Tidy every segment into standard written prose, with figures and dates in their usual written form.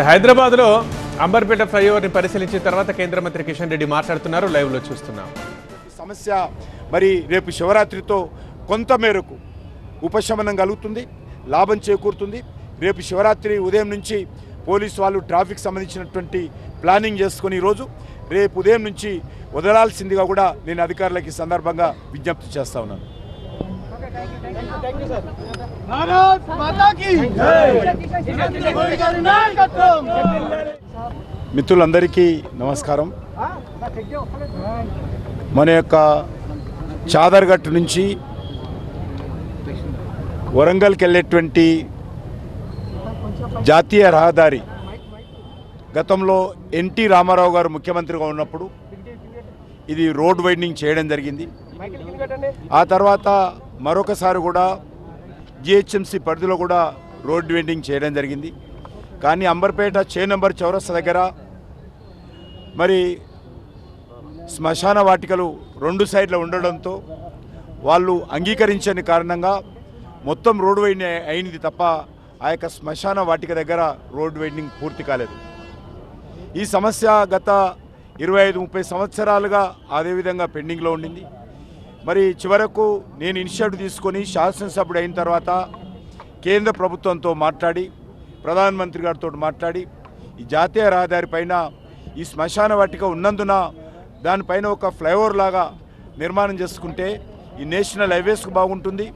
హైదరాబాద్లో అంబర్పేట ఫ్లైఓవర్ని పరిశీలించిన తర్వాత కేంద్ర మంత్రి కిషన్ రెడ్డి మాట్లాడుతున్నారు. లైవ్లో చూస్తున్నాం. సమస్య మరి రేపు శివరాత్రితో కొంత మేరకు ఉపశమనం కలుగుతుంది, లాభం చేకూరుతుంది. రేపు శివరాత్రి ఉదయం నుంచి పోలీసు వాళ్ళు ట్రాఫిక్ సంబంధించినటువంటి ప్లానింగ్ చేసుకుని ఈరోజు రేపు ఉదయం నుంచి వదలాల్సిందిగా కూడా నేను అధికారులకి సందర్భంగా విజ్ఞప్తి చేస్తా ఉన్నాను. మిత్రులందరికీ నమస్కారం. మన యొక్క చాదర్ఘట్ నుంచి వరంగల్కి వెళ్ళేటువంటి జాతీయ రహదారి గతంలో ఎన్టీ రామారావు గారు ముఖ్యమంత్రిగా ఉన్నప్పుడు ఇది రోడ్ వైడనింగ్ చేయడం జరిగింది. ఆ తర్వాత మరొకసారి కూడా జిహెచ్ఎంసీ పరిధిలో కూడా రోడ్ వైడనింగ్ చేయడం జరిగింది. కానీ అంబర్పేట చేనంబర్ చౌరస్తా దగ్గర మరి శ్మశాన వాటికలు రెండు సైడ్ల ఉండడంతో వాళ్ళు అంగీకరించని కారణంగా మొత్తం రోడ్ వైడనింగ్ అయింది తప్ప ఆ యొక్క శ్మశాన వాటిక దగ్గర రోడ్ వైడనింగ్ పూర్తి కాలేదు. ఈ సమస్య గత 25-30 సంవత్సరాలుగా అదేవిధంగా పెండింగ్లో ఉండింది. మరి చివరకు నేను ఇనిషియేటివ్ తీసుకొని శాసనసభ్యుడు అయిన తర్వాత కేంద్ర ప్రభుత్వంతో మాట్లాడి ప్రధానమంత్రి గారితో మాట్లాడి ఈ జాతీయ రహదారి పైన ఈ శ్మశాన వాటిక ఉన్నందున దానిపైన ఒక ఫ్లైఓవర్ లాగా నిర్మాణం చేసుకుంటే ఈ నేషనల్ హైవేస్కు బాగుంటుంది.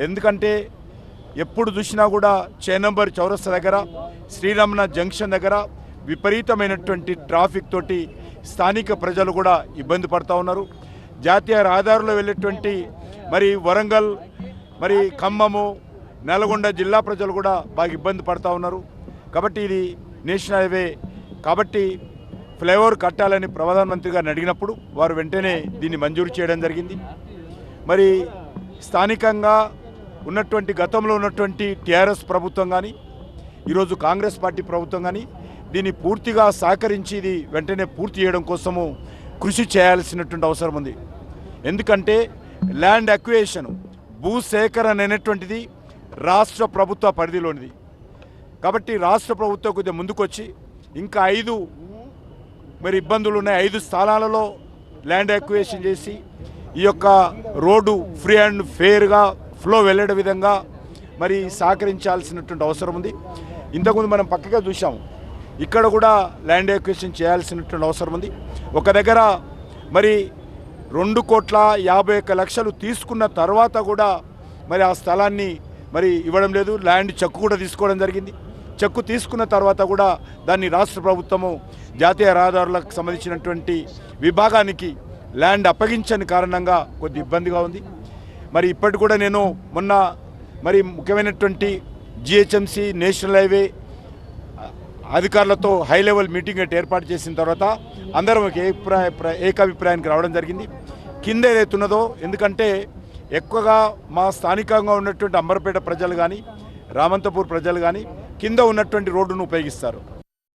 ఎందుకంటే ఎప్పుడు చూసినా కూడా చేనంబర్ చౌరస్తా దగ్గర శ్రీరామనాథ్ జంక్షన్ దగ్గర విపరీతమైనటువంటి ట్రాఫిక్ తోటి స్థానిక ప్రజలు కూడా ఇబ్బంది పడుతూ ఉన్నారు. జాతీయ రహదారిలో వెళ్ళేటువంటి మరి వరంగల్ మరి ఖమ్మము నల్గొండ జిల్లా ప్రజలు కూడా బాగా ఇబ్బంది పడుతూ ఉన్నారు. కాబట్టి ఇది నేషనల్ హైవే కాబట్టి ఫ్లైఓవర్ కట్టాలని ప్రధానమంత్రి గారిని అడిగినప్పుడు వారు వెంటనే దీన్ని మంజూరు చేయడం జరిగింది. మరి స్థానికంగా ఉన్నటువంటి గతంలో ఉన్నటువంటి టీఆర్ఎస్ ప్రభుత్వం కానీ ఈరోజు కాంగ్రెస్ పార్టీ ప్రభుత్వం కానీ దీన్ని పూర్తిగా సహకరించి ఇది వెంటనే పూర్తి చేయడం కోసము కృషి చేయాల్సినటువంటి అవసరం ఉంది. ఎందుకంటే ల్యాండ్ అక్విజిషన్ భూసేకరణ అనేటువంటిది రాష్ట్ర ప్రభుత్వ పరిధిలోనిది. కాబట్టి రాష్ట్ర ప్రభుత్వం కొద్దిగా ముందుకొచ్చి ఇంకా 5 మరి ఇబ్బందులు ఉన్నాయి. 5 స్థలాలలో ల్యాండ్ అక్విజిషన్ చేసి ఈ యొక్క రోడ్డు ఫ్రీ అండ్ ఫెయిర్గా ఫ్లో వెళ్ళే విధంగా మరి సహకరించాల్సినటువంటి అవసరం ఉంది. ఇంతకుముందు మనం పక్కగా చూసాము, ఇక్కడ కూడా ల్యాండ్ అక్విజిషన్ చేయాల్సినటువంటి అవసరం ఉంది. ఒక దగ్గర మరి 2,51,00,000 తీసుకున్న తర్వాత కూడా మరి ఆ స్థలాన్ని మరి ఇవ్వడం లేదు. ల్యాండ్ చెక్కు కూడా తీసుకోవడం జరిగింది. చెక్కు తీసుకున్న తర్వాత కూడా దాన్ని రాష్ట్ర ప్రభుత్వము జాతీయ రహదారులకు సంబంధించినటువంటి విభాగానికి ల్యాండ్ అప్పగించని కారణంగా కొద్ది ఇబ్బందిగా ఉంది. మరి ఇప్పటి కూడా నేను మొన్న మరి ముఖ్యమైనటువంటి జిహెచ్ఎంసీ నేషనల్ హైవే అధికారులతో హై లెవెల్ మీటింగ్ ఏర్పాటు చేసిన తర్వాత అందరం ఏకాభిప్రాయానికి రావడం జరిగింది. కింద ఏదైతున్నదో ఎందుకంటే ఎక్కువగా మా స్థానికంగా ఉన్నటువంటి అంబర్పేట ప్రజలు కానీ రామంతపూర్ ప్రజలు కానీ కింద ఉన్నటువంటి రోడ్డును ఉపయోగిస్తారు.